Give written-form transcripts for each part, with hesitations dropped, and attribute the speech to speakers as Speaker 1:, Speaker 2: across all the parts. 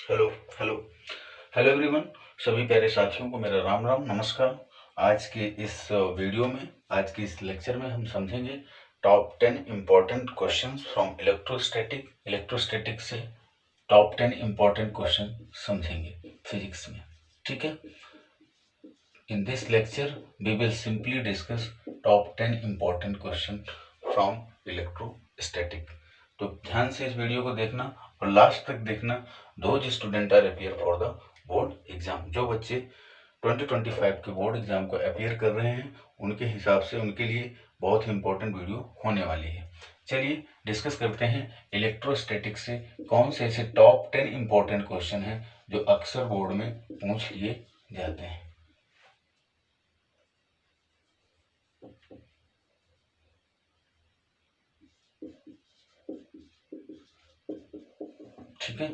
Speaker 1: Hello hello hello everyone. सभी प्यारे साथियों को मेरा राम राम नमस्कार। आज के इस वीडियो में, आज के इस लेक्चर में हम समझेंगे top 10 important questions from electrostatic. Electrostatic से टॉप 10 इम्पोर्टेंट क्वेश्चन समझेंगे फिजिक्स में। ठीक है, in this lecture we will simply discuss top 10 important question from electrostatic. तो ध्यान से इस वीडियो को देखना और लास्ट तक देखना। Those student are appear for the board exam, जो बच्चे 2025 के बोर्ड एग्जाम को अपियर कर रहे हैं उनके हिसाब से उनके लिए बहुत ही इंपॉर्टेंट वीडियो होने वाली है। चलिए डिस्कस करते हैं इलेक्ट्रोस्टैटिक से कौन से ऐसे टॉप 10 इंपॉर्टेंट क्वेश्चन हैं जो अक्सर बोर्ड में पूछ लिए जाते हैं। ठीक है,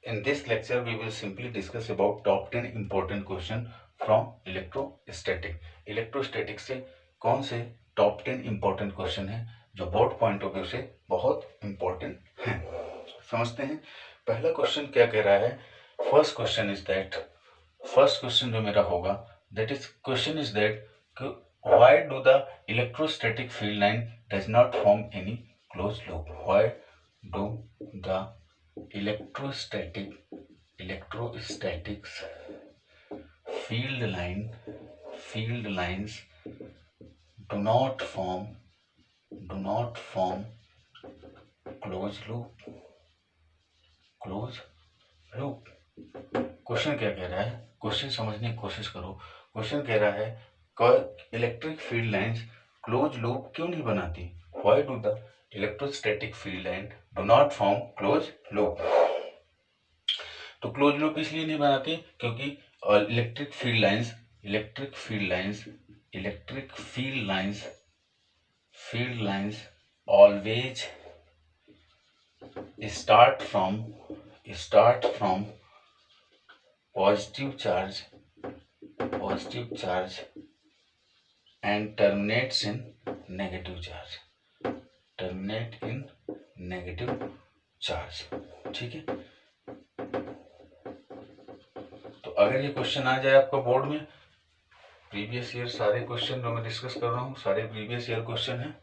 Speaker 1: in this lecture we will simply discuss about top 10 important question from electrostatic। Electrostatic से कौन से टॉप 10 important question है जो बोर्ड पॉइंट ऑफ व्यू से बहुत इंपॉर्टेंट हैं। समझते हैं पहला क्वेश्चन क्या कह रहा है। First question is that, first question जो मेरा होगा that is question is that why do the electrostatic field line does not form any close loop. Why do the electrostatics field lines do not form closed loop। Question क्या कह रहा है, question समझने की कोशिश करो। क्वेश्चन कह रहा है electric field lines close loop क्यों नहीं बनाती। Why do the electrostatic field line do not form close loop. तो क्लोज लूप इसलिए नहीं बनाती क्योंकि electric field lines always start from positive charge and terminates in negative charge. ठीक है, तो अगर ये क्वेश्चन आ जाए आपका बोर्ड में, प्रीवियस ईयर सारे क्वेश्चन जो मैं डिस्कस कर रहा हूँ सारे प्रीवियस ईयर क्वेश्चन है।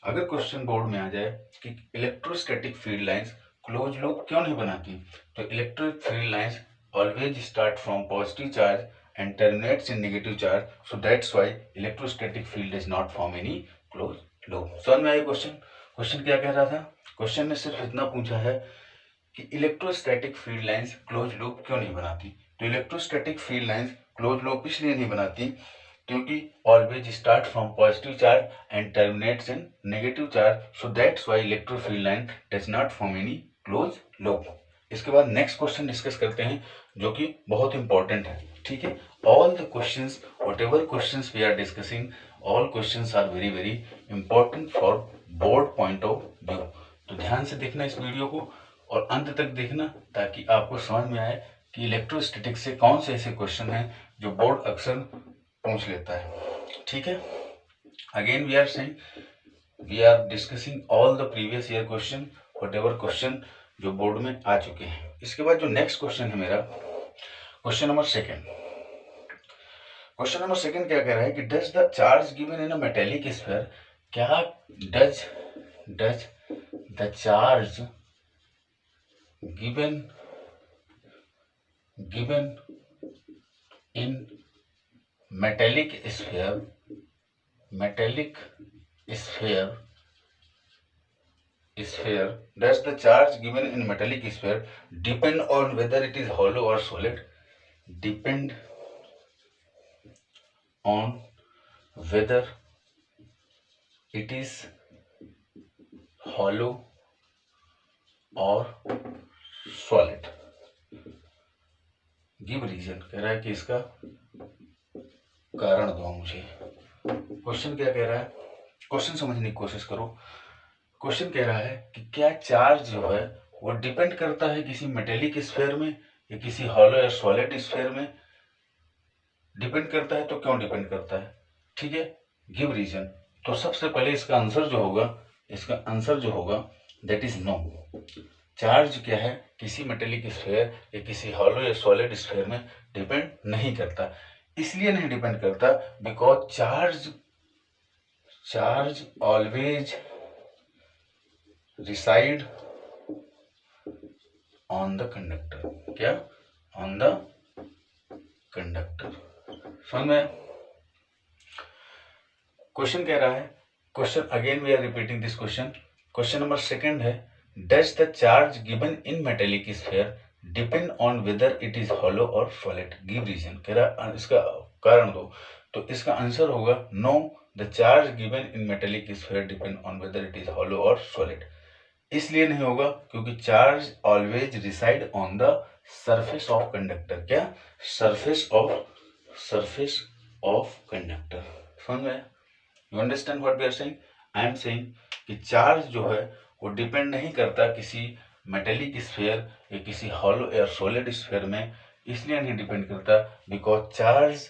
Speaker 1: अगर क्वेश्चन बोर्ड में आ जाए कि electrostatic field lines close loop क्यों नहीं बनाती, तो electric field lines always start from positive charge and terminates in negative charge, so that's why electrostatic field does not form any close loop. समझ में आया क्वेश्चन क्या कह रहा था। क्वेश्चन ने सिर्फ इतना पूछा है कि electrostatic field lines close loop क्यों नहीं बनाती। तो electrostatic field lines close loop इसलिए नहीं बनाती क्योंकि always start from positive charge and terminates in negative charge, so that's why electric field line does not form any close loop. इसके बाद नेक्स्ट क्वेश्चन डिस्कस करते हैं जो कि बहुत इंपॉर्टेंट है। ठीक है, all the questions whatever questions we are discussing, all questions are very very important for board point of view. तो ध्यान से देखना इस वीडियो को और अंत तक देखना ताकि आपको समझ में आए कि इलेक्ट्रोस्टैटिक से कौन से ऐसे क्वेश्चन हैं जो बोर्ड अक्सर पूछ लेता है। ठीक है, again we are saying we are discussing all the previous year question whatever question जो बोर्ड में आ चुके हैं। इसके बाद जो नेक्स्ट क्वेश्चन है मेरा, क्वेश्चन नंबर सेकंड क्या कह रहा है कि does the charge given in a metallic sphere, क्या does the charge given in metallic sphere does the charge given in metallic sphere depend on whether it is hollow or solid, depend on whether it is hollow or solid. Give reason कह रहा है कि इसका कारण दो मुझे। Question क्या कह रहा है, क्वेश्चन समझने की कोशिश करो। क्वेश्चन कह रहा है कि क्या चार्ज जो है वो डिपेंड करता है किसी मेटेलिक स्फीयर में या किसी हॉलो या सॉलिड स्फीयर में। डिपेंड करता है तो क्यों डिपेंड करता है। ठीक है, गिव रीजन। तो सबसे पहले इसका आंसर जो होगा दैट इज नो। चार्ज क्या है, किसी मेटेलिक स्फीयर या किसी हॉलो या सॉलिड स्फीयर में डिपेंड नहीं करता। इसलिए नहीं डिपेंड करता because charge always reside on the conductor. क्या? On the conductor. समझ में? क्वेश्चन कह रहा है, question again we are repeating this question. Question number second है, does the charge given in metallic sphere depend on whether it is hollow और solid, give reason. कह रहा इसका कारण दो। तो इसका आंसर होगा no, the charge given in metallic sphere depend on whether it is hollow और सॉलिड। इसलिए नहीं होगा क्योंकि charge always reside on the surface of conductor. क्या? Surface of conductor. समझ में? You understand what we are saying? I am saying कि charge जो है वो डिपेंड नहीं करता किसी मेटेलिक स्फीयर या किसी हॉलो या सॉलिड स्फीयर में। इसलिए नहीं डिपेंड करता because charge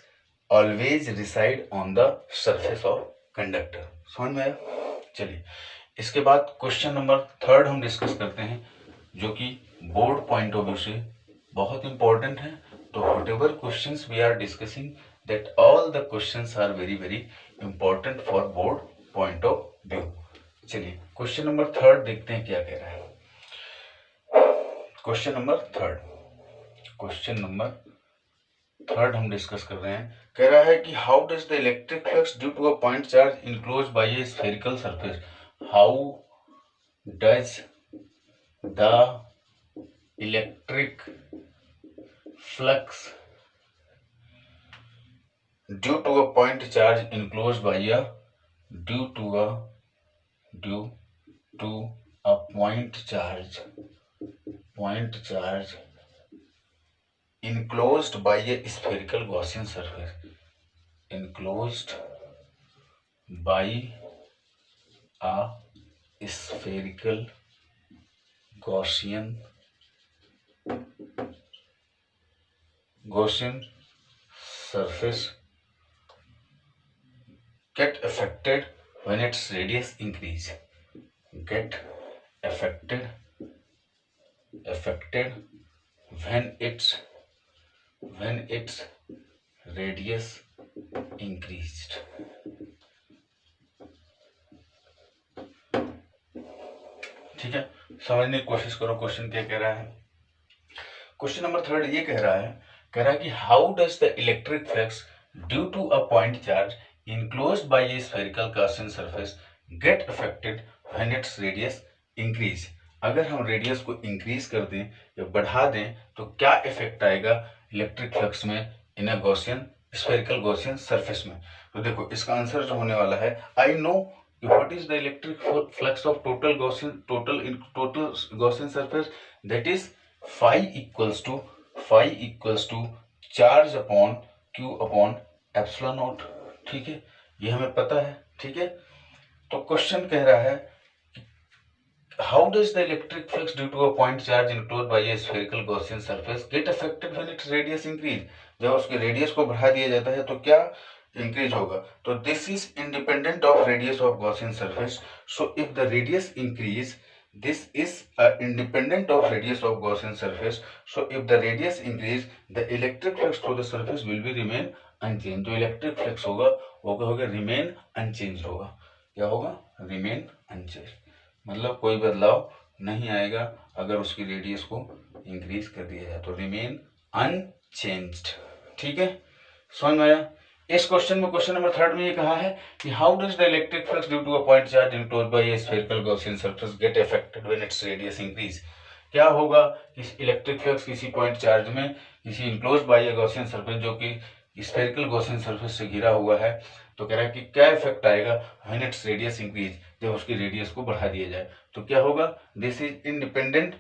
Speaker 1: always reside on the surface of conductor. समझ में आया? चलिए, इसके बाद क्वेश्चन नंबर थर्ड हम डिस्कस करते हैं, जो कि बोर्ड पॉइंट ऑफ व्यू से बहुत इंपॉर्टेंट है। तो whatever questions we are discussing, that all the questions are very very important for board point of view. चलिए, क्वेश्चन नंबर थर्ड देखते हैं क्या कह रहा है। क्वेश्चन नंबर थर्ड हम डिस्कस कर रहे हैं। कह रहा है कि how does the electric flux due to a point charge enclose by a spherical surface, how does the electric flux due to a point charge enclosed by a due to a point charge enclosed by a spherical Gaussian surface, enclosed by a spherical Gaussian surface get affected when its radius increase. Get affected when its radius increased. ठीक है, समझने की कोशिश करो question क्या कह रहा है। क्वेश्चन नंबर थर्ड ये कह रहा है कि how does the electric flux due to a point charge enclosed by a spherical Gaussian surface get affected when its radius increase। अगर हम रेडियस को इंक्रीज कर दें या बढ़ा दें तो क्या इफेक्ट आएगा इलेक्ट्रिक फ्लक्स में in a Gaussian spherical Gaussian surface में। तो देखो इसका आंसर जो होने वाला है, I know what is the electric flux of total Gaussian surface, that is phi equals to charge upon Q upon epsilon naught. ठीक है, ये हमें पता है। ठीक है, तो क्वेश्चन कह रहा है how does the electric flux due to a point charge enclosed by a spherical Gaussian surface get affected when its radius increase. जब उसके रेडियस को बढ़ा दिया जाता है तो क्या इंक्रीज होगा। तो this is independent of radius of Gaussian surface. So if the radius increase, this is independent of radius of Gaussian surface. So if the radius increase, the electric flux through the surface will be remain unchanged। जो electric flux होगा वो होगा remain unchange होगा। क्या होगा? Remain unchange, मतलब कोई बदलाव नहीं आएगा अगर उसकी रेडियस को इंक्रीज कर दिया जाए तो रिमेन अनचेंज्ड। ठीक है, समझ में आया? इस क्वेश्चन में क्वेश्चन नंबर थर्ड में ये कहा है कि how does the electric flux due to a point charge enclosed by a spherical Gaussian surface get affected when its radius increase. क्या होगा कि इलेक्ट्रिक फ्लक्स किसी पॉइंट चार्ज में किसी enclosed by a Gaussian surface जो कि spherical Gaussian surface से घिरा हुआ है, तो कह रहा है कि क्या इफेक्ट आएगा व्हेन इट्स रेडियस इंक्रीज, जब उसकी रेडियस को बढ़ा दिया जाए। तो क्या होगा? This is independent,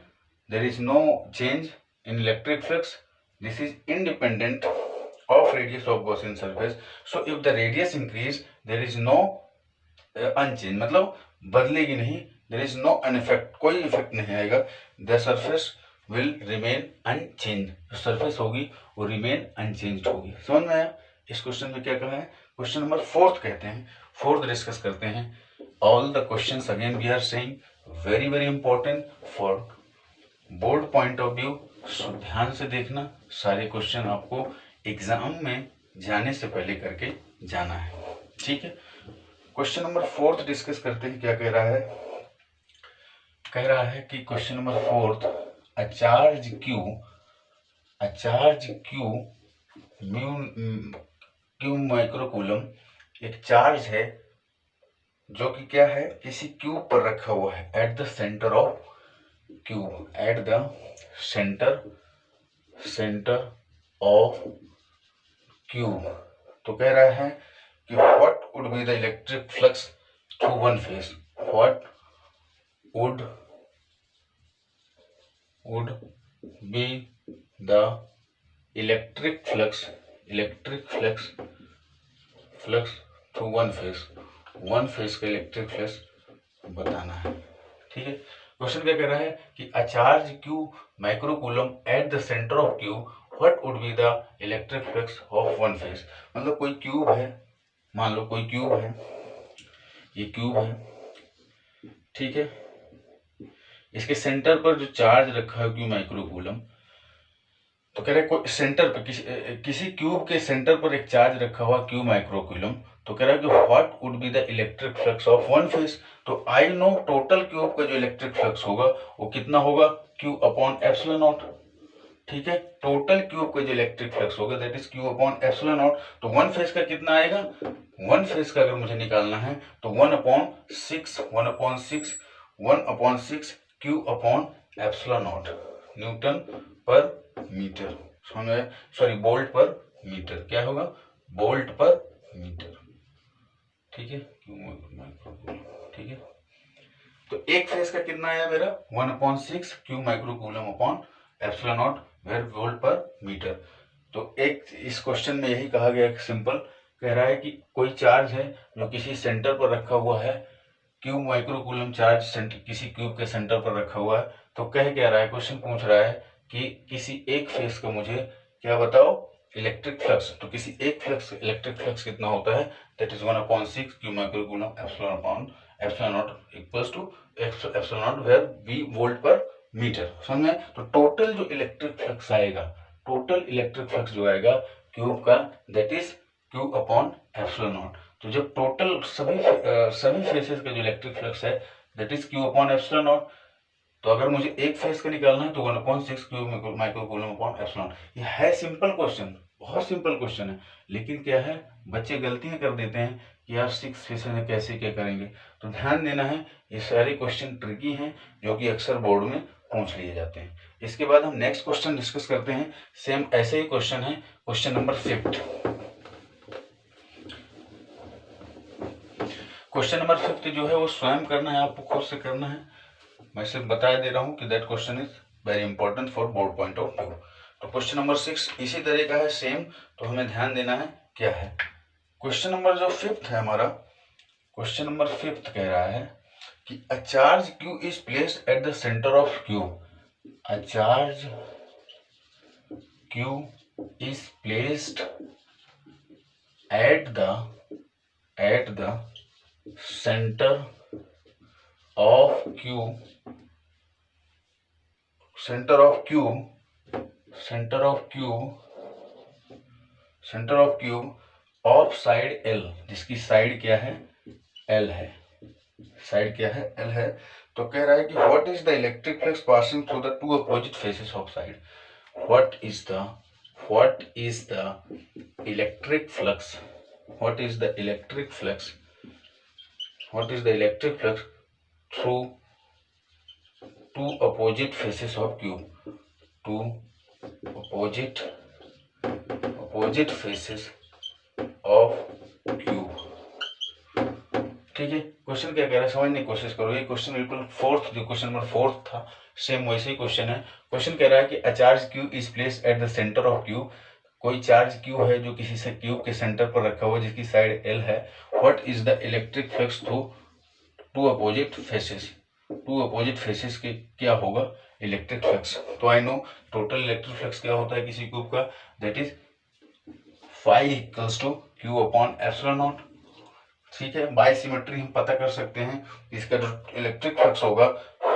Speaker 1: there is no change in electric flux, this is independent of radius of Gaussian surface. So if the radius increase, there is no unchanged, मतलब बदलेगी नहीं, there is no uneffect, कोई effect नहीं आएगा। The surface will remain unchanged, जो surface होगी वो remain unchanged होगी। समझ में आया? इस क्वेश्चन में क्या कहा है? क्वेश्चन नंबर फोर्थ कहते हैं, फोर्थ डिस्कस करते हैं। All the questions again we are saying very very important for board point of view ध्यान से देखना, सारे क्वेश्चन आपको एग्जाम में जाने से पहले करके जाना है, ठीक है। क्वेश्चन नंबर 4 डिस्कस करते हैं। क्या कह रहा है? कह रहा है कि question number 4, a charge Q Q microcoulomb एक चार्ज है जो कि क्या है, किसी क्यूब पर रखा हुआ है, at the centre of cube, at the centre of cube. तो कह रहा है कि what would be the electric flux through one phase, what would be the electric flux through one phase का इलेक्ट्रिक फ्लक्स बताना है, ठीक है। क्वेश्चन क्या कह रहा है कि a charge Q microcoulomb at the centre of cube, what would be the electric flux of one phase. मतलब कोई क्यूब है, मान लो कोई क्यूब है, ये क्यूब है, ठीक है। इसके सेंटर पर जो चार्ज रखा है क्यू माइक्रोकूलम, तो कह रहे कोई सेंटर पर किसी क्यूब के सेंटर पर एक चार्ज रखा हुआ क्यू माइक्रोकूलम। तो कह रहा है कि what would be the electric flux of one phase. तो आई नो टोटल क्यूब का जो इलेक्ट्रिक फ्लक्स होगा वो कितना होगा, क्यू अपॉन एप्सिलॉन नॉट, ठीक है। टोटल क्यूब का जो इलेक्ट्रिक फ्लक्स होगा that is Q upon epsilon naught. तो वन फेज का कितना आएगा, वन फेज का अगर मुझे निकालना है तो 1/6 Q upon epsilon not Newton पर मीटर, सॉरी बोल्ट पर मीटर। क्या होगा, बोल्ट पर मीटर, ठीक है, ठीक है। तो एक फेज का कितना आया मेरा, 1/6 Q microcoulomb upon epsilon naught where volt per metre. तो एक इस क्वेश्चन में यही कहा गया, एक सिंपल कह रहा है कि कोई चार्ज है जो किसी सेंटर पर रखा हुआ है, क्यूब माइक्रोकूलम चार्ज किसी क्यूब के सेंटर पर रखा हुआ है। तो कह क्या रहा है, क्वेश्चन पूछ रहा है कि किसी एक फेज का मुझे क्या बताओ, इलेक्ट्रिक फ्लक्स। तो किसी एक फ्लक्स इलेक्ट्रिक फ्लक्स कितना होता है, that is 1/6 Q microcoulomb epsilon naught equals to epsilon naught where V volt per metre, समझ में। तो टोटल जो इलेक्ट्रिक फ्लक्स आएगा, टोटल इलेक्ट्रिक फ्लक्स जो आएगा क्यूब का, that is Q upon epsilon naught. तो जब टोटल सभी फेसेस का जो इलेक्ट्रिक फ्लक्स है that is Q upon epsilon naught. तो अगर मुझे एक फेज का निकालना है तो 1/6 क्यू माइक्रोकूलम अपॉन एप्सिलॉन। ये है सिंपल क्वेश्चन, बहुत सिंपल क्वेश्चन है, लेकिन क्या है बच्चे गलतियां कर देते हैं कि यार 6 फेसेस में कैसे क्या करेंगे। तो ध्यान देना है, ये सारे क्वेश्चन ट्रिकी हैं जो कि अक्सर बोर्ड में पूछ लिए जाते हैं। इसके बाद हम नेक्स्ट क्वेश्चन डिस्कस करते हैं। सेम ऐसे ही क्वेश्चन है, क्वेश्चन नंबर 5। क्वेश्चन नंबर 5 जो है वो स्वयं करना है, आपको खुद से करना है। मैं सिर्फ बता दे रहा हूं कि that question is very important for board point of view. तो क्वेश्चन नंबर 6 इसी तरह का है, सेम। तो हमें ध्यान देना है क्या है। क्वेश्चन नंबर जो 5 है हमारा, क्वेश्चन नंबर 5 कह रहा है कि a charge Q is placed at the centre of cube. A charge Q is placed at the center of cube of side L, जिसकी साइड क्या है, L है, साइड क्या है, L है। तो कह रहा है कि what is the electric flux passing through the two opposite faces of side. What is the electric flux through two opposite faces of cube, two opposite faces of cube, ठीक है। क्वेश्चन क्या कह रहा है समझने की कोशिश करो। ये क्वेश्चन बिल्कुल फोर्थ, जो क्वेश्चन नंबर 4 था सेम वैसे ही क्वेश्चन है। क्वेश्चन कह रहा है कि a charge Q is placed at the centre of cube. कोई चार्ज क्यू है जो किसी से क्यूब के सेंटर पर रखा हुआ जिसकी साइड L है। What is the electric flux through two opposite faces के क्या होगा, इलेक्ट्रिक फ्लक्स। तो I know total electric flux क्या होता है किसी क्यूब का, that is phi equals to Q upon epsilon naught, ठीक है। बाय सिमेट्री हम पता कर सकते हैं इसका जो इलेक्ट्रिक फ्लक्स होगा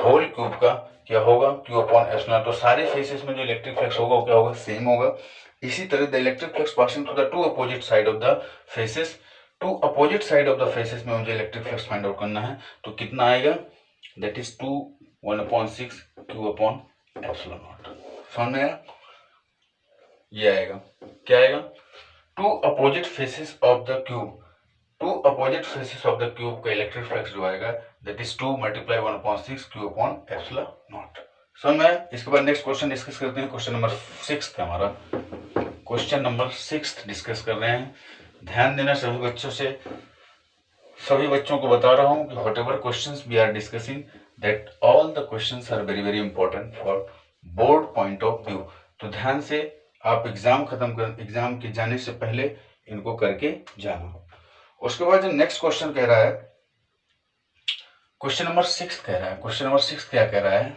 Speaker 1: होल क्यूब का क्या होगा, Q अपॉन एप्सिलॉन। तो सारे फेसेस में जो इलेक्ट्रिक फ्लक्स होगा वो क्या होगा, सेम होगा। इसी तरह the electric flux passing through the two opposite side of the faces, two opposite side of the faces में मुझे इलेक्ट्रिक फ्लक्स फाइंड आउट करना है। तो कितना आएगा, that is 2 1/6 Q upon epsilon naught. समझ में आया, ये आएगा, क्या आएगा, two opposite faces of the cube, two opposite faces of the cube का इलेक्ट्रिक फ्लक्स जो आएगा that is 2 × 1/6 Q upon epsilon naught. समझ में आया। इसके बाद नेक्स्ट क्वेश्चन डिस्कस करते हैं, क्वेश्चन नंबर 6 है हमारा, क्वेश्चन नंबर 6 डिस्कस कर रहे हैं। ध्यान देना सभी बच्चों से, सभी बच्चों को बता रहा हूं कि whatever questions we are discussing that all the questions are very very important for board point of view. तो ध्यान से आप एग्जाम एग्जाम के जाने से पहले इनको करके जाना। उसके बाद जो नेक्स्ट क्वेश्चन कह रहा है, क्वेश्चन नंबर 6 कह रहा है, क्वेश्चन नंबर 6 क्या कह रहा है,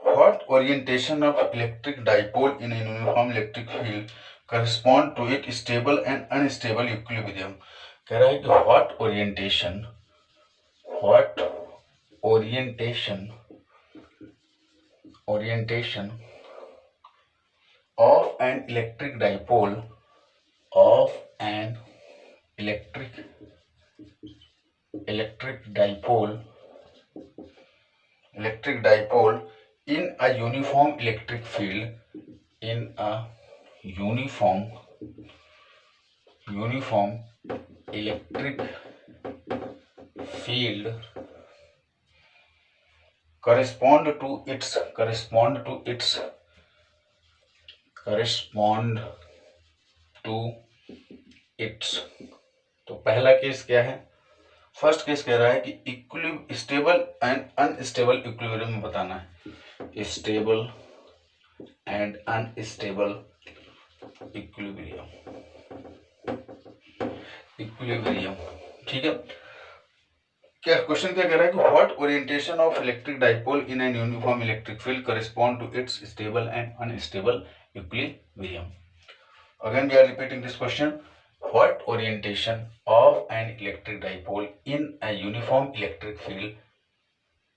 Speaker 1: what orientation of electric dipole in an uniform electric field correspond to it stable and unstable equilibrium. कह रहा है कि what orientation of an electric dipole in a uniform electric field correspond to its। तो पहला case क्या है, first case कह रहा है कि स्टेबल एंड अनस्टेबल इक्विलिब्रियम में बताना है, स्टेबल एंड अनस्टेबल इक्विलिब्रियम, ठीक है। क्या क्वेश्चन क्या कह रहा है कि what orientation of electric dipole in an uniform electric field correspond to its stable and unstable equilibrium. Again we are repeating this question, what orientation of an electric dipole in a uniform electric field.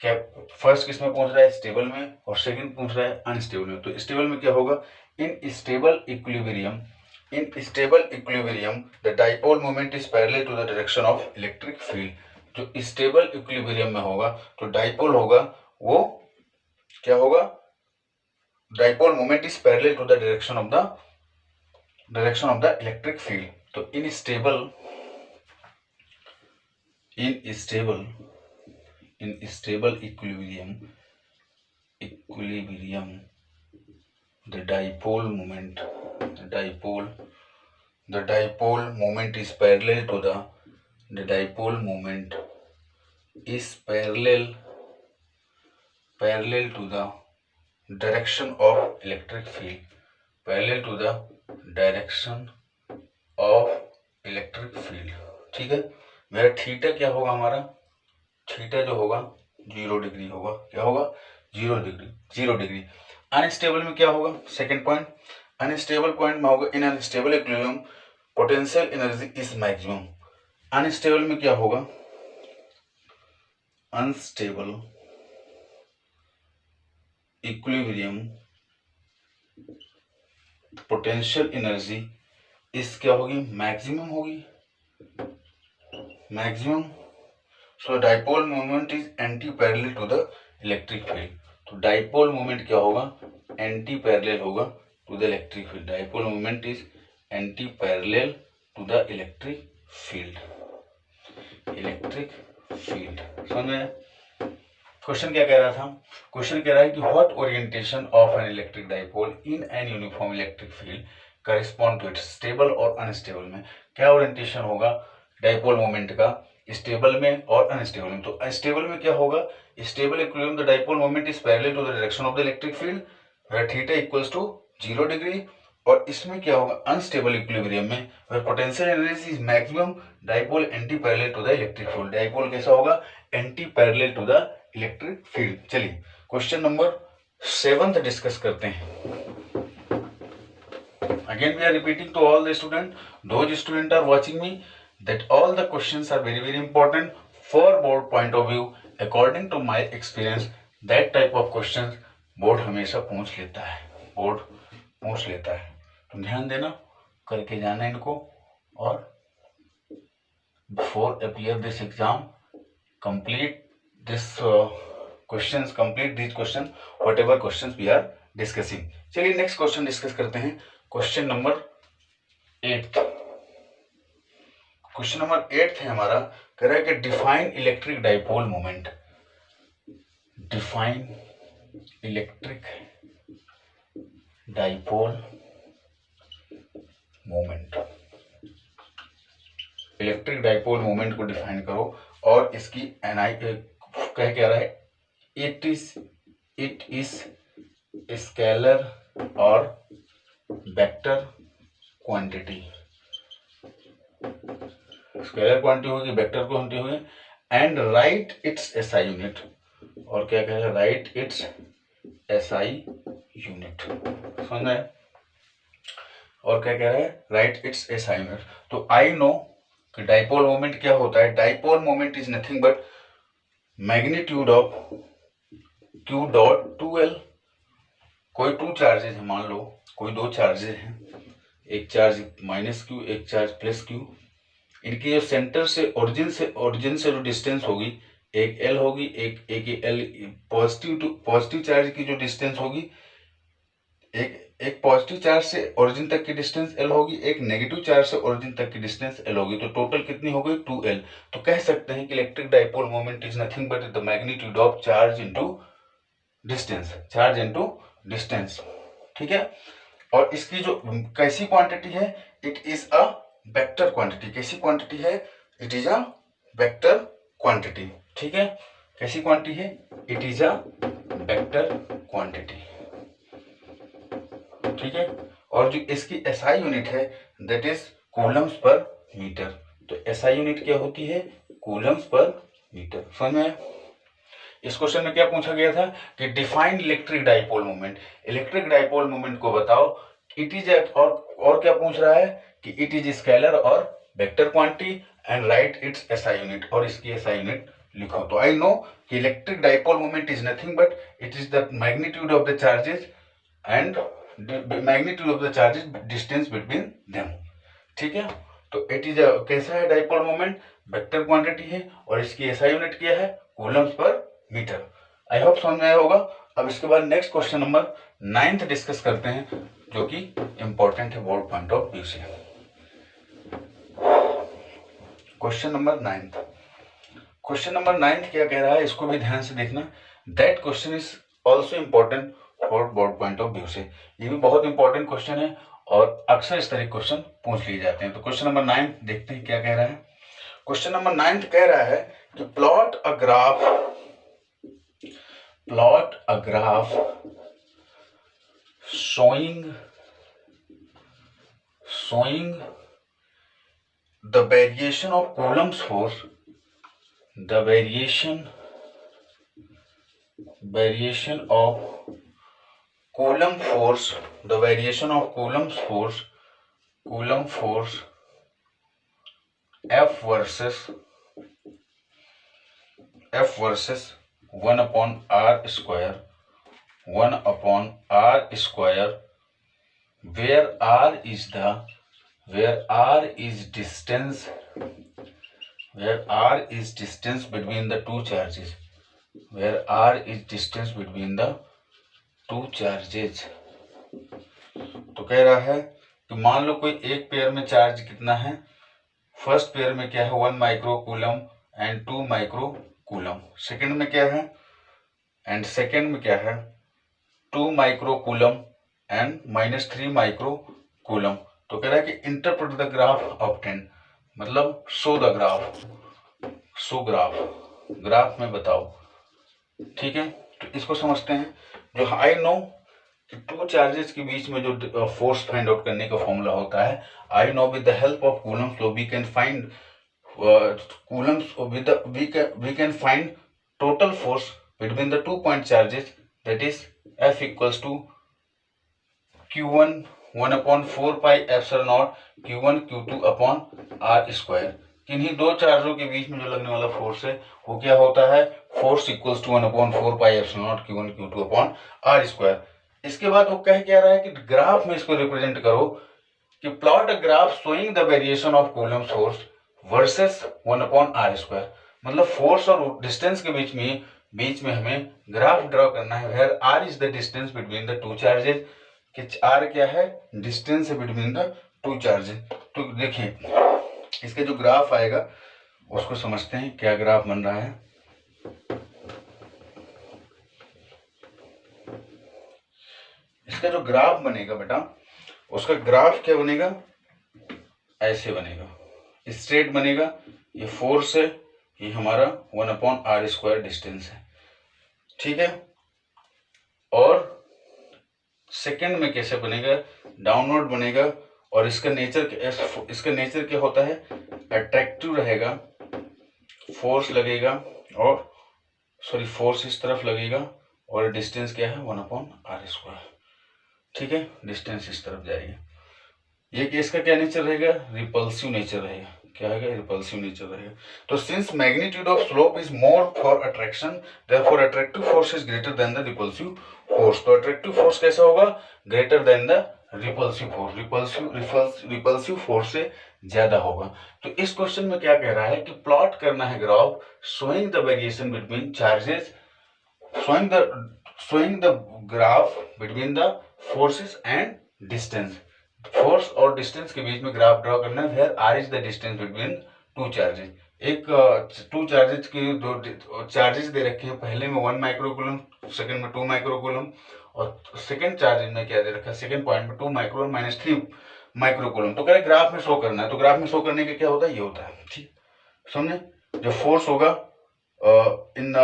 Speaker 1: क्या first किस में पूछ रहा है, stable में, और second पूछ रहा है अनस्टेबल में। तो स्टेबल में क्या होगा, in stable equilibrium the dipole moment is parallel to the direction of electric field. जो स्टेबल इक्विलिब्रियम में होगा तो डाइपोल होगा वो क्या होगा, dipole moment is parallel to the direction of the electric field. तो in stable equilibrium the dipole moment is parallel to the direction of electric field, ठीक है। मेरा थीटा क्या होगा, हमारा थीटा जो होगा 0 डिग्री होगा, क्या होगा 0 डिग्री। अनस्टेबल में क्या होगा, सेकंड पॉइंट, अनस्टेबल पॉइंट में होगा in unstable equilibrium potential energy is maximum. Unstable में क्या होगा, अनस्टेबल इक्विलिब्रियम पोटेंशियल एनर्जी इस क्या होगी, मैक्सिमम होगी, maximum. So dipole moment is anti parallel to the electric field. तो डाइपोल मोमेंट क्या होगा, एंटी पैरेलल होगा to the electric field. Dipole moment is anti parallel to the electric field. समझ में क्वेश्चन क्या कह रहा था, क्वेश्चन कह रहा है कि what orientation of an electric dipole in an uniform electric field correspond to its, stable और अनस्टेबल में क्या ओरिएंटेशन होगा डाइपोल मोमेंट का, स्टेबल में और अनस्टेबल में। तो स्टेबल में क्या होगा, stable equilibrium the dipole moment is parallel to the direction of the electric field where theta equals to 0 degree. और इसमें क्या होगा, अनस्टेबल इक्विलिब्रियम में where potential energy is maximum, dipole anti parallel to the electric field. Dipole कैसा होगा, anti parallel to the electric field. चलिए question number 7 discuss करते हैं। Again we are repeating to all the students, those students are watching me, that all the questions are very very important for board point of view according to my experience. That type of question board हमेशा पूछ लेता है, board पूछ लेता है। तो ध्यान देना, करके जाना इनको, और before appear this exam complete this questions, complete this question, whatever question we are discussing. चलिए नेक्स्ट क्वेश्चन डिस्कस करते हैं। क्वेश्चन नंबर 8, क्वेश्चन नंबर 8 है हमारा, कह रहा है कि define electric dipole moment, define electric dipole moment, electric dipole moment को डिफाइन करो, और इसकी एनआई कह रहा है इट इज स्केलर और वेक्टर क्वांटिटी, स्केलर क्वांटिटी होगी, वेक्टर क्वांटिटी होगी, and right it's SI unit, और क्या कह रहा है, राइट इट्स एसआई यूनिट, समझ में? और क्या कह रहा है, राइट इट्स एसआई यूनिट। तो आई नो कि डाइपोल मोमेंट क्या होता है। Dipole moment is nothing but magnitude of q dot 2l। कोई टू चार्जेस है, मान लो कोई दो चार्जेस हैं, एक चार्ज माइनस क्यू, एक चार्ज प्लस क्यू, इनकी जो सेंटर से ओरिजिन से जो डिस्टेंस होगी, एक l होगी, एक l पॉजिटिव चार्ज की जो डिस्टेंस होगी, एक पॉजिटिव चार्ज से ओरिजिन तक की डिस्टेंस l होगी, एक नेगेटिव चार्ज से ओरिजिन तक की डिस्टेंस l होगी, तो टोटल कितनी हो गई 2l। तो कह सकते हैं कि electric dipole moment is nothing but the magnitude of charge into distance, charge into distance, ठीक है। और इसकी जो कैसी क्वांटिटी है, it is a vector quantity. कैसी क्वांटिटी है, it is a vector quantity, ठीक है। कैसी क्वांटिटी है, it is a vector quantity, ठीक है। और जो इसकी एसआई यूनिट है दैट इज कूलम्स पर मीटर। तो एसआई यूनिट क्या होती है, कूलम्स पर मीटर, समझ में? इस क्वेश्चन में क्या पूछा गया था कि define electric dipole moment, electric dipole moment को बताओ। इट इज और क्या पूछ रहा है कि इट इज स्केलर और vector quantity and right it's SI unit, और इसकी एसआई यूनिट लिखो। तो आई नो कि electric dipole moment is nothing but it is the magnitude of the charges and magnitude of the charges distance between them, ठीक है। तो it is कैसा है डाइपोल मोमेंट, वेक्टर क्वांटिटी है, और इसकी एसआई यूनिट क्या है, कूलम्स पर मीटर। आई होप समझ में आया होगा। अब इसके बाद नेक्स्ट क्वेश्चन नंबर 9 डिस्कस करते हैं, जो कि इंपॉर्टेंट है बोर्ड पॉइंट ऑफ व्यू से। क्वेश्चन नंबर 9, क्वेश्चन नंबर 9 क्या कह रहा है, इसको भी ध्यान से देखना। That question is also important for board point of view से। ये भी बहुत इंपॉर्टेंट क्वेश्चन है, और अक्सर इस तरह क्वेश्चन पूछ लिए जाते हैं। तो क्वेश्चन नंबर 9 देखते हैं क्या कह रहा है। क्वेश्चन नंबर 9 कह रहा है कि plot a graph showing the variation of Coulomb's force, the variation of Coulomb force, the variation of Coulomb's force, Coulomb force F versus 1 upon r square, 1 upon r square, where r is distance, where r is distance between the two charges, where r is distance between the two charges। तो कह रहा है कि मान लो कोई एक pair में charge कितना है, फर्स्ट पेयर में क्या है 1 micro coulomb and 2 micro coulomb, second में क्या है, एंड सेकेंड में क्या है 2 micro coulomb and -3 micro coulomb. तो कह रहा है कि इंटरप्रेट द ग्राफ ऑब्टेन, मतलब show the graph, show graph में बताओ, ठीक है। तो इसको समझते हैं। जो आई नो कि टू चार्जेस के बीच में जो फोर्स फाइंड आउट करने का फॉर्मूला होता है, I know with the help of Coulomb's law we can find Coulomb's with we can find total force between the 2 point charges, that is F equals to Q1 1 upon 4 pi epsilon naught Q1 Q2 upon r square. किन्हीं दो चार्जों के बीच में जो लगने वाला force है वो क्या होता है force equals to 1/4 pi epsilon naught Q1 Q2 upon R square. इसके बाद वो कह क्या रहा है कि ग्राफ में इसको रिप्रेजेंट करो कि plot a graph showing the variation of Coulomb force versus 1/R square. मतलब फोर्स और डिस्टेंस के बीच में हमें ग्राफ ड्रॉ करना है where R is the distance between the two charges, कि R क्या है, distance between the two charges. तो देखिए इसका जो ग्राफ आएगा उसको समझते हैं क्या ग्राफ बन रहा है। इसका जो ग्राफ बनेगा बेटा, उसका ग्राफ क्या बनेगा, ऐसे बनेगा, स्ट्रेट बनेगा। ये फोर्स है, ये हमारा 1/R स्क्वायर डिस्टेंस है, ठीक है। और सेकंड में कैसे बनेगा, डाउनवर्ड बनेगा। और इसका नेचर क्या होता है, अट्रैक्टिव रहेगा, फोर्स लगेगा और फोर्स इस तरफ लगेगा और डिस्टेंस क्या है 1/R स्क्वायर, ठीक है। डिस्टेंस इस तरफ जाएगी। ये इसका क्या नेचर रहेगा, रिपल्सिव नेचर रहेगा। क्या है, रिपल्सिव नेचर रहेगा। तो since magnitude of slope is more for attraction, therefore attractive force is greater than the repulsive force. तो अट्रैक्टिव फोर्स कैसा होगा, greater than the repulsive force. Repulsive force से ज्यादा होगा। तो इस क्वेश्चन में क्या कह रहा है कि प्लॉट करना है graph showing the variation between charges, showing the graph between the forces and distance। Force और डिस्टेंस के बीच में ग्राफ ड्रॉ करना है where R is the distance between two charges. एक टू चार्जेस की दो चार्जेस दे रखे हैं, पहले में 1 माइक्रोकूलम, सेकंड में 2 माइक्रोकूलम, और सेकंड चार्ज में क्या दे रखा है, सेकंड पॉइंट में 2 माइक्रोकूलम माइनस 3 माइक्रोकूलम। तो कह रहे ग्राफ में शो करना है। तो ग्राफ में शो करने के क्या होता है, ये होता है, ठीक समझे। जो फोर्स होगा in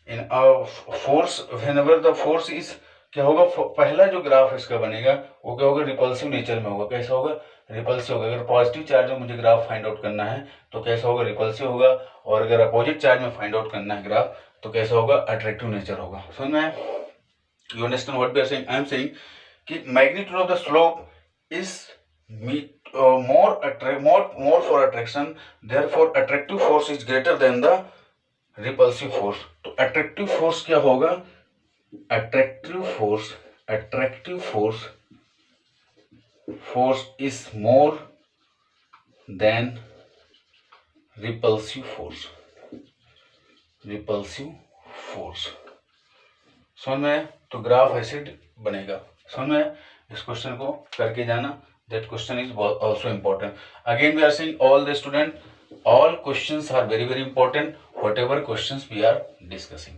Speaker 1: force, whenever the force is, क्या होगा, पहला जो ग्राफ इसका बनेगा वो क्या होगा, रिपल्सिव नेचर में होगा। कैसा होगा, रिपल्सिव होगा। अगर पॉजिटिव चार्ज में मुझे ग्राफ फाइंड आउट करना है तो कैसा होगा, रिपल्सिव होगा। और अगर अपोजिट चार्ज में फाइंड आउट करना है ग्राफ तो कैसा होगा, अट्रैक्टिव नेचर होगा। समझ में आया? You understand what we are saying? I am saying कि magnitude of the slope is more for attraction, therefore attractive force is greater than the repulsive force। तो attractive force क्या होगा, attractive force is more than repulsive force। समझ में? तो graph ऐसे बनेगा। समझ में? इस क्वेश्चन को करके जाना। That question is also important. Again we are saying all the student, all questions are very very important, whatever questions we are discussing।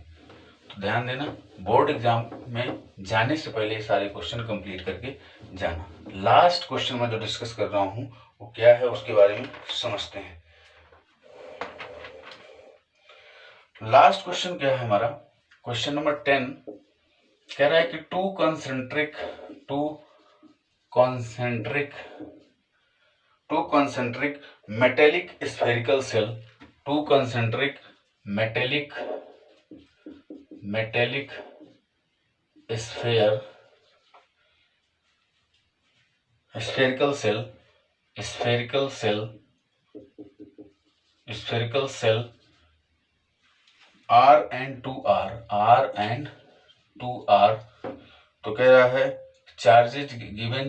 Speaker 1: तो ध्यान देना, बोर्ड एग्जाम में जाने से पहले ये सारे क्वेश्चन कंप्लीट करके जाना। लास्ट क्वेश्चन में जो डिस्कस कर रहा हूँ वो क्या है उसके बारे में समझते हैं। लास्ट क्वेश्चन क्या है हमारा, क्वेश्चन नंबर 10 कह रहा है कि to concentric metallic spherical cell, two concentric metallic spherical cell R and 2R, तो कह रहा है given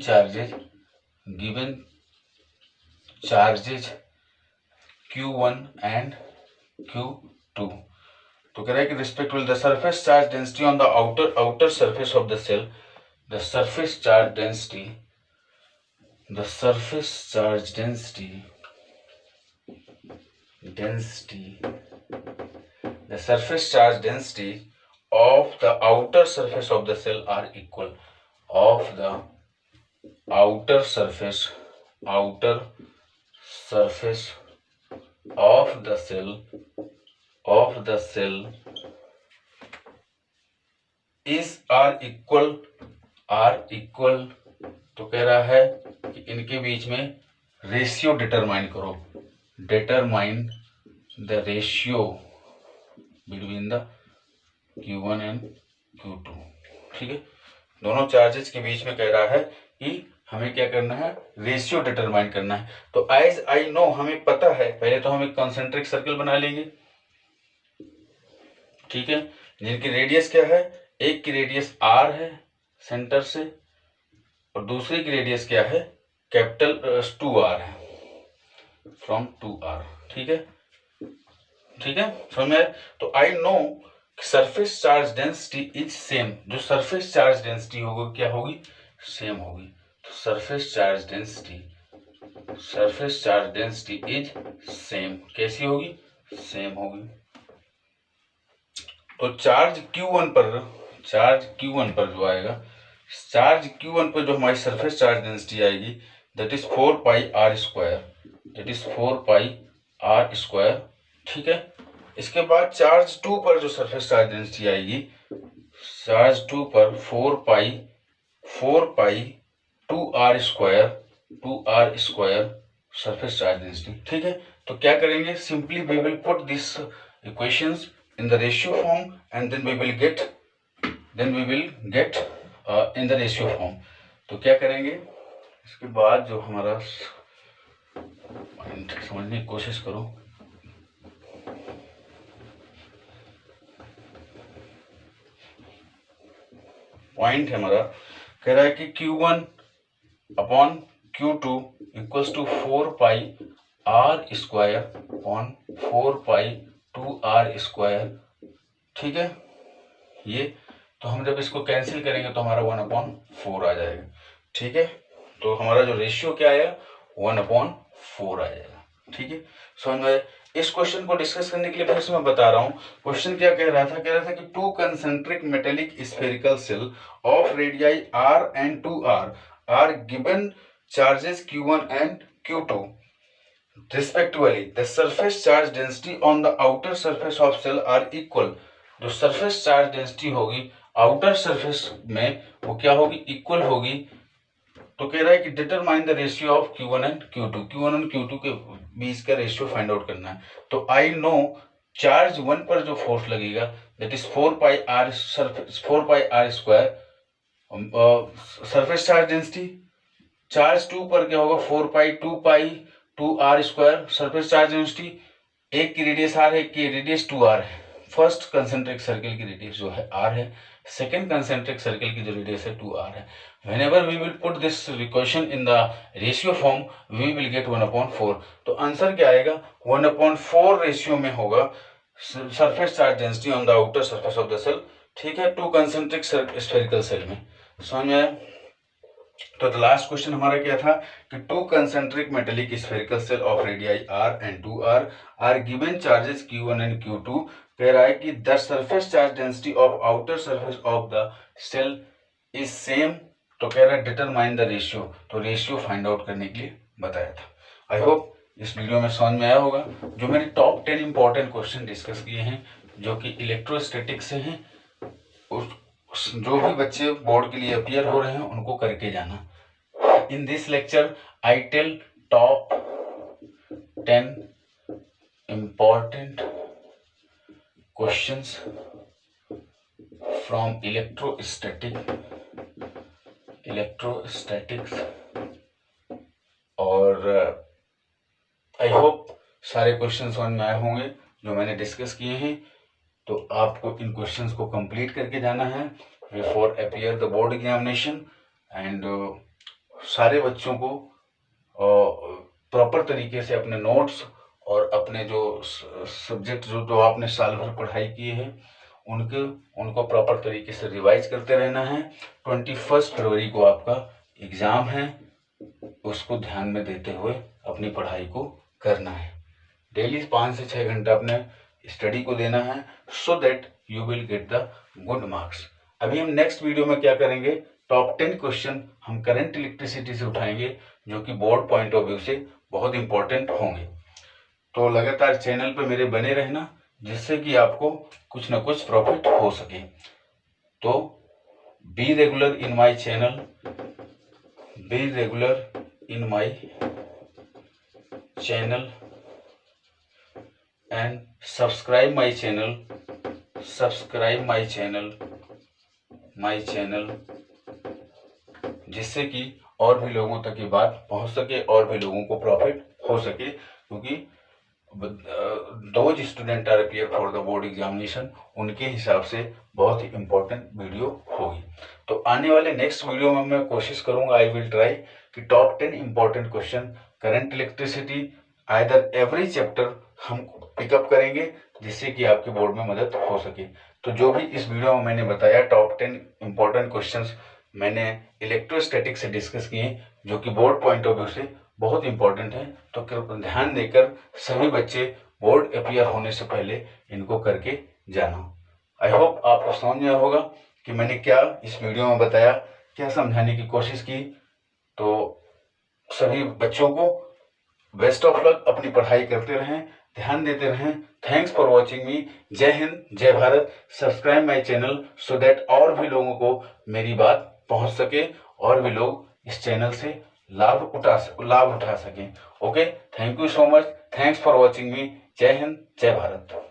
Speaker 1: charges Q1 and Q2। तो कह रहा है कि respectively the surface charge density on the outer surface of the shell, the surface charge density of the outer surface of the cell are equal, of the outer surface of the cell is are equal। तो कह रहा है कि इनके बीच में ratio determine करो, determine the ratio between the Q1 and Q2। ठीक है, दोनों चार्जेस के बीच में कह रहा है कि हमें क्या करना है, रेशियो डिटरमाइन करना है। तो एज आई नो, हमें पता है, पहले तो हम एक कॉन्सेंट्रिक सर्कल बना लेंगे। ठीक है, जिनकी रेडियस क्या है, एक की रेडियस r है सेंटर से और दूसरे की रेडियस क्या है, कैपिटल 2r है, फ्रॉम 2r। ठीक है, ठीक है, समझ में आया? तो I no surface charge density is same, जो सरफेस चार्ज डेंसिटी होगी क्या होगी, सेम होगी। तो surface charge density is same, कैसी होगी, सेम होगी। तो चार्ज Q1 पर जो आएगा, चार्ज Q1 पर जो हमारी सरफेस चार्ज डेंसिटी आएगी दैट इज 4πr²। ठीक है, इसके बाद चार्ज 2 पर जो सरफेस चार्ज डेंसिटी आएगी, चार्ज 2 पर 4π2r² सरफेस चार्ज डेंसिटी। ठीक है, तो क्या करेंगे, simply we will put this equations in the ratio form and then we will get in the ratio form। तो क्या करेंगे, इसके बाद जो हमारा पॉइंट समझने की कोशिश करो, पॉइंट है हमारा, कह रहा है कि Q1 upon Q2 equals to 4πr² upon 4π2r²। ठीक है, ये तो हम जब इसको कैंसिल करेंगे तो हमारा 1/4 आ जाएगा। ठीक है, तो हमारा जो रेशियो क्या आया, 1/4 आ जाएगा। ठीक है, समझ में? इस क्वेश्चन को डिस्कस करने के लिए फिर से मैं बता रहा हूँ, क्वेश्चन क्या कह रहा था कि two concentric metallic spherical shell of radii r and 2r are given charges Q1 and Q2 respectively, the surface charge density on the outer surface of cell are equal। जो सरफेस चार्ज डेंसिटी होगी outer surface में वो क्या होगी, equal होगी। तो कह रहा है कि determine the ratio of Q1 and Q2, Q1 और Q2 के बीच का रेशियो फाइंड आउट करना है। तो आई नो चार्ज 1 पर जो फोर्स लगेगा that is 4πr² surface charge density. Charge 2 पर क्या होगा, 4π2r² सरफेस चार्ज डेंसिटी। एक की रेडियस r है, एक की रेडियस 2r है। फर्स्ट कंसेंट्रिक सर्किल की रेडियस जो है r है, सेकेंड कंसेंट्रिक सर्किल की जो रेडियस है 2r है। whenever we will put this equation in the ratio form we will get 1/4। तो आंसर क्या आएगा, 1/4 रेशियो में होगा surface charge density on the outer surface of the shell. ठीक है, टू कंसेंट्रिक स्फेरिकल सेल में। समझ में आया? तो लास्ट क्वेश्चन हमारा क्या था कि two concentric metallic spherical shell of radii r and 2r are given charges Q1 and Q2। कह रहा है कि the surface charge density of outer surface of the shell is same. तो कह रहा है डिटरमाइन द रेशियो, तो ratio find out करने के लिए बताया था। आई होप इस वीडियो में समझ में आया होगा। जो मैंने टॉप 10 इंपॉर्टेंट क्वेश्चन डिस्कस किए हैं जो कि इलेक्ट्रोस्टैटिक से हैं, जो भी बच्चे बोर्ड के लिए अपीयर हो रहे हैं उनको करके जाना। In this lecture I tell top 10 important questions from electrostatics और आई होप सारे क्वेश्चन समझ में आए होंगे जो मैंने डिस्कस किए हैं। तो आपको इन क्वेश्चंस को कंप्लीट करके जाना है before appear the board examination. And सारे बच्चों को प्रॉपर तरीके से अपने नोट्स और अपने जो सब्जेक्ट जो आपने साल भर पढ़ाई किए हैं उनको प्रॉपर तरीके से रिवाइज करते रहना है। 21 फरवरी को आपका एग्ज़ाम है, उसको ध्यान में देते हुए अपनी पढ़ाई को करना है। डेली 5 से 6 घंटा अपने स्टडी को देना है so that you will get the good marks. अभी हम नेक्स्ट वीडियो में क्या करेंगे, टॉप 10 क्वेश्चन हम करंट इलेक्ट्रिसिटी से उठाएंगे जो कि बोर्ड पॉइंट ऑफ व्यू से बहुत इंपॉर्टेंट होंगे। तो लगातार चैनल पर मेरे बने रहना जिससे कि आपको कुछ ना कुछ प्रॉफिट हो सके। तो be regular in my channel and subscribe my channel जिससे कि और भी लोगों तक ये बात पहुंच सके और भी लोगों को प्रॉफिट हो सके। क्योंकि those student are appear for the board examination, उनके हिसाब से बहुत ही इम्पोर्टेंट वीडियो होगी। तो आने वाले नेक्स्ट वीडियो में मैं कोशिश करूंगा, आई विल ट्राई कि top 10 important question current electricity either every chapter हम पिकअप करेंगे, जिससे कि आपके बोर्ड में मदद हो सके। तो जो भी इस वीडियो में मैंने बताया टॉप 10 इम्पोर्टेंट क्वेश्चंस मैंने इलेक्ट्रोस्टैटिक से डिस्कस किए, जो कि बोर्ड पॉइंट ऑफ व्यू से बहुत इंपॉर्टेंट है। तो कृपया ध्यान देकर सभी बच्चे बोर्ड अपीयर होने से पहले इनको करके जाना। आई होप आपको समझ में होगा कि मैंने क्या इस वीडियो में बताया, क्या समझाने की कोशिश की। तो सभी बच्चों को बेस्ट ऑफ लक, अपनी पढ़ाई करते रहें, ध्यान देते रहें। थैंक्स फॉर वॉचिंग मी। जय हिंद, जय Bharat. Subscribe my channel so that और भी लोगों को मेरी बात पहुंच सके और भी लोग इस चैनल से लाभ उठा सकें। Okay, thank you so much. Thanks for watching मी। जय हिंद, जय भारत।